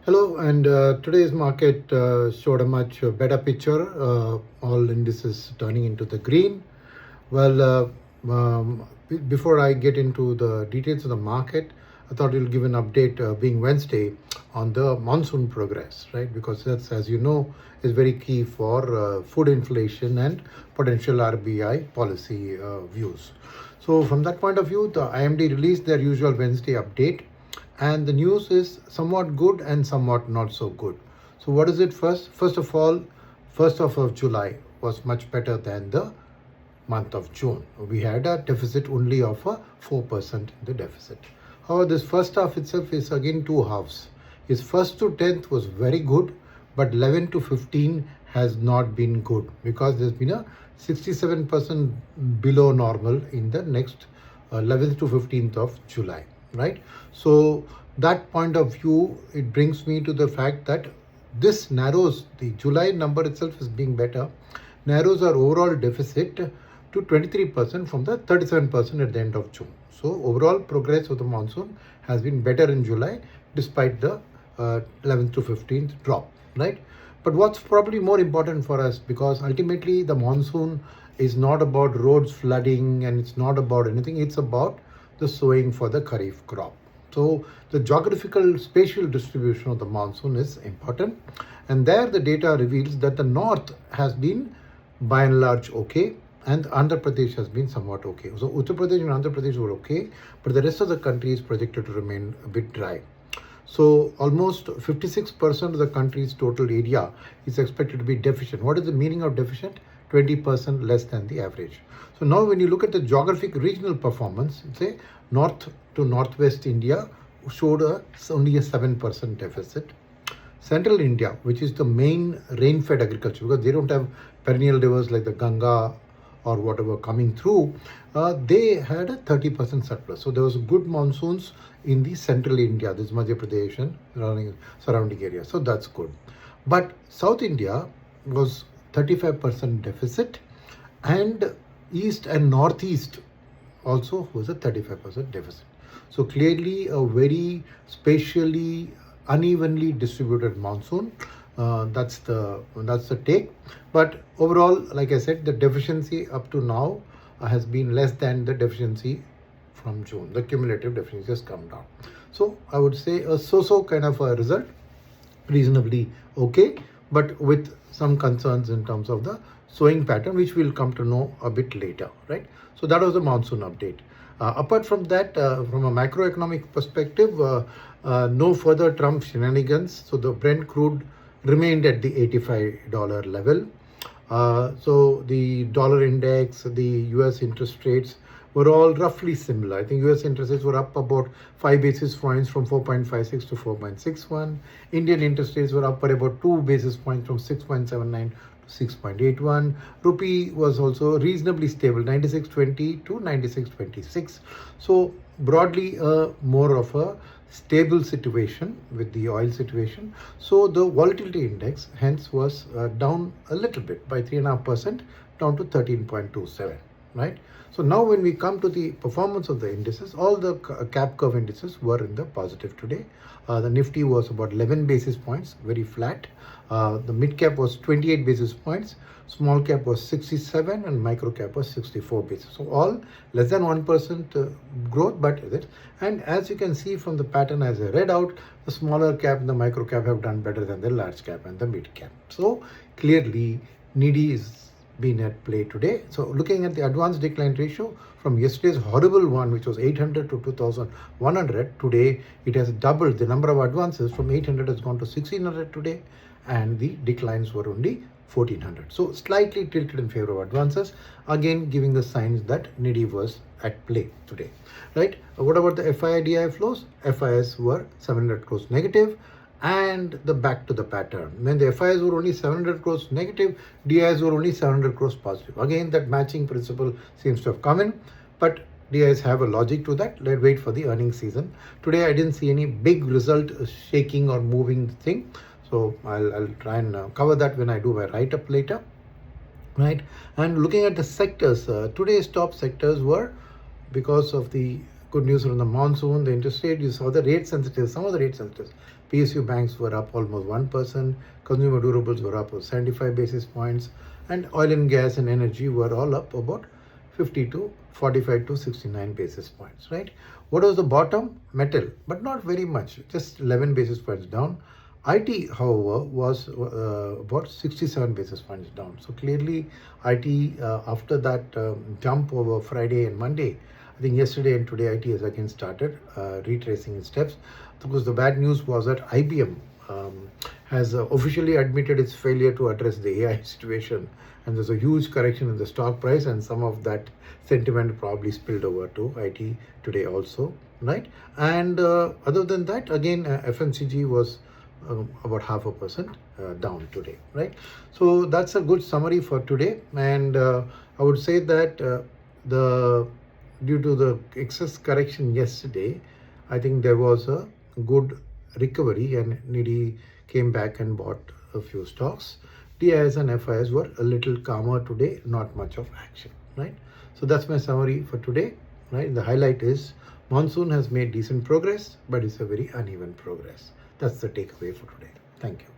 Hello, and today's market showed a much better picture. All indices turning into the green. Well, before I get into the details of the market, I thought we'll give an update, being Wednesday, on the monsoon progress, right? Because that's, as you know, is very key for food inflation and potential RBI policy views. So, from that point of view, the IMD released their usual Wednesday update, and the news is somewhat good and somewhat not so good. So what is it first? First of all, 1st of July was much better than the month of June. We had a deficit only of a 4% in the deficit. However, this first half itself is again two halves. His 1st to 10th was very good, but 11 to 15 has not been good because there's been a 67% below normal in the next 11th to 15th of July. Right? So that point of view, it brings me to the fact that this narrows, the July number itself is being better, narrows our overall deficit to 23% from the 37% at the end of June. So overall progress of the monsoon has been better in July despite the 11th to 15th drop, right? But what's probably more important for us, because ultimately the monsoon is not about roads flooding and it's not about anything, it's about the sowing for the Kharif crop. So the geographical spatial distribution of the monsoon is important, and there the data reveals that the north has been by and large okay, and Andhra Pradesh has been somewhat okay. So Uttar Pradesh and Andhra Pradesh were okay, but the rest of the country is projected to remain a bit dry. So almost 56% of the country's total area is expected to be deficient. What is the meaning of deficient? 20% less than the average. So now when you look at the geographic regional performance, say north to northwest India showed only a 7% deficit. Central India, which is the main rain-fed agriculture, because they don't have perennial rivers like the Ganga or whatever coming through, they had a 30% surplus. So there was good monsoons in the central India, this Madhya Pradesh and surrounding areas. So that's good. But South India was 35% deficit, and east and northeast also was a 35% deficit. So clearly a very spatially unevenly distributed monsoon. That's the take. But overall, like I said, the deficiency up to now has been less than the deficiency from June. The cumulative deficiency has come down. So I would say a so-so kind of a result, reasonably okay, but with some concerns in terms of the sowing pattern, which we'll come to know a bit later, right? So that was the monsoon update. Apart from that, from a macroeconomic perspective, no further Trump shenanigans. So the Brent crude remained at the $85 level. So the dollar index, the US interest rates were all roughly similar. I think US interest rates were up about 5 basis points from 4.56 to 4.61. Indian interest rates were up by about 2 basis points from 6.79 to 6.81. Rupee was also reasonably stable, 96.20 to 96.26. So broadly, more of a stable situation with the oil situation. So the volatility index hence was down a little bit by 3.5%, down to 13.27, right? So now when we come to the performance of the indices, all the cap curve indices were in the positive today. The Nifty was about 11 basis points, very flat. The mid cap was 28 basis points, small cap was 67, and micro cap was 64 basis. So all less than 1% growth, but it. And as you can see from the pattern as I read out, the smaller cap and the micro cap have done better than the large cap and the mid cap. So clearly needy is been at play today. So looking at the advanced decline ratio from yesterday's horrible one, which was 800 to 2100, today it has doubled. The number of advances from 800 has gone to 1600 today, and the declines were only 1400. So slightly tilted in favor of advances, again giving the signs that needy was at play today, right? What about the FII-DI flows? FIS were 700 crores negative, and the back to the pattern. When the FIs were only 700 crores negative, DIs were only 700 crores positive. Again, that matching principle seems to have come in, but DIs have a logic to that. Let's wait for the earnings season. Today, I didn't see any big result shaking or moving thing. So I'll try and cover that when I do my write-up later, right? And looking at the sectors, today's top sectors were, because of the good news from the monsoon, the interest rate. You saw the rate sensitive, some of the rate sensitives. PSU banks were up almost 1%, consumer durables were up 75 basis points, and oil and gas and energy were all up about 50 to 45 to 69 basis points, right? What was the bottom? Metal, but not very much, just 11 basis points down. IT, however, was about 67 basis points down. So clearly, IT, after that jump over Friday and Monday, I think yesterday and today, IT has again started retracing its steps. Because the bad news was that IBM has officially admitted its failure to address the AI situation, and there's a huge correction in the stock price, and some of that sentiment probably spilled over to IT today also, right? And other than that, again, FMCG was about 0.5% down today, right? So that's a good summary for today, and I would say that due to the excess correction yesterday, I think there was a good recovery, and Nidhi came back and bought a few stocks. DIs and FIs were a little calmer today, not much of action, right? So that's my summary for today, right? The highlight is Monsoon has made decent progress, but it's a very uneven progress. That's the takeaway for today. Thank you.